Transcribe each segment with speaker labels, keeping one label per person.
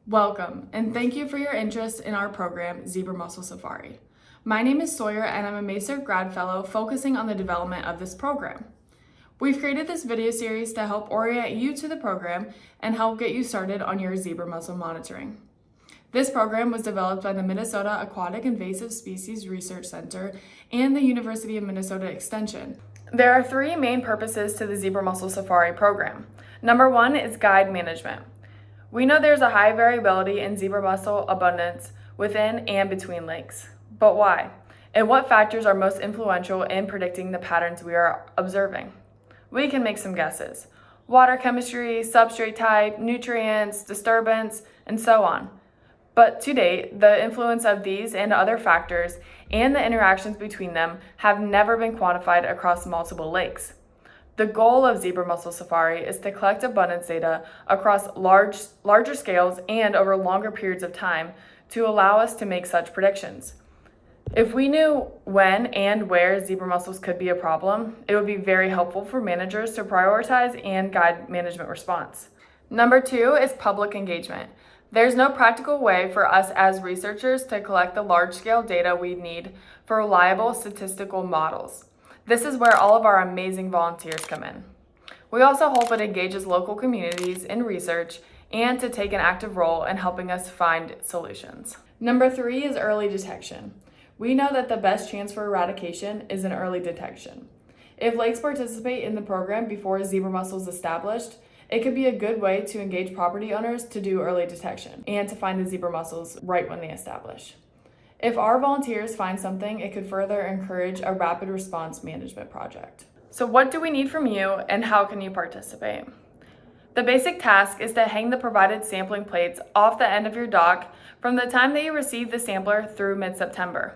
Speaker 1: Welcome, and thank you for your interest in our program, Zebra Mussel Safari. My name is Sawyer, and I'm a Mesa grad fellow focusing on the development of this program. We've created this video series to help orient you to the program and help get you started on your zebra mussel monitoring. This program was developed by the Minnesota Aquatic Invasive Species Research Center and the University of Minnesota Extension. There are three main purposes to the Zebra Mussel Safari program. Number one is guide management. We know there's a high variability in zebra mussel abundance within and between lakes. But why? And what factors are most influential in predicting the patterns we are observing? We can make some guesses. Water chemistry, substrate type, nutrients, disturbance, and so on. But to date, the influence of these and other factors and the interactions between them have never been quantified across multiple lakes. The goal of Zebra Mussel Safari is to collect abundance data across larger scales and over longer periods of time to allow us to make such predictions. If we knew when and where zebra mussels could be a problem, it would be very helpful for managers to prioritize and guide management response. Number two is public engagement. There's no practical way for us as researchers to collect the large-scale data we need for reliable statistical models. This is where all of our amazing volunteers come in. We also hope it engages local communities in research and to take an active role in helping us find solutions. Number three is early detection. We know that the best chance for eradication is in early detection. If lakes participate in the program before zebra mussel is established, it could be a good way to engage property owners to do early detection and to find the zebra mussels right when they establish. If our volunteers find something, it could further encourage a rapid response management project. So what do we need from you and how can you participate? The basic task is to hang the provided sampling plates off the end of your dock from the time that you receive the sampler through mid-September.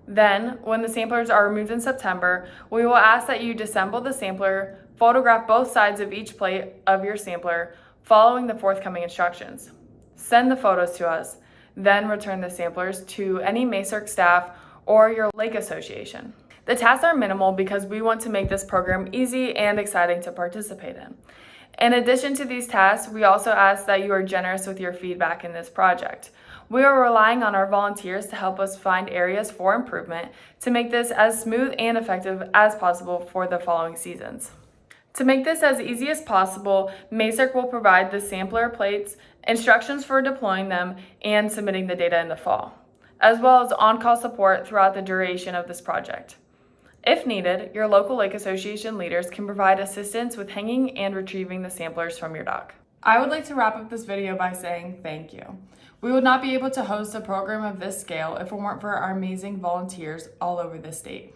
Speaker 1: Then, when the samplers are removed in September, we will ask that you disassemble the sampler, photograph both sides of each plate of your sampler, following the forthcoming instructions. Send the photos to us, then return the samplers to any MACERC staff or your lake association. The tasks are minimal because we want to make this program easy and exciting to participate in. In addition to these tasks, we also ask that you are generous with your feedback in this project. We are relying on our volunteers to help us find areas for improvement to make this as smooth and effective as possible for the following seasons. To make this as easy as possible, MACERC will provide the sampler plates, instructions for deploying them, and submitting the data in the fall, as well as on-call support throughout the duration of this project. If needed, your local lake association leaders can provide assistance with hanging and retrieving the samplers from your dock. I would like to wrap up this video by saying thank you. We would not be able to host a program of this scale if it weren't for our amazing volunteers all over the state.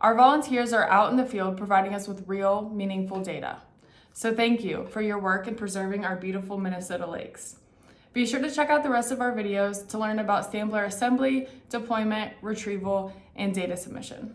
Speaker 1: Our volunteers are out in the field providing us with real, meaningful data. So thank you for your work in preserving our beautiful Minnesota lakes. Be sure to check out the rest of our videos to learn about sampler assembly, deployment, retrieval, and data submission.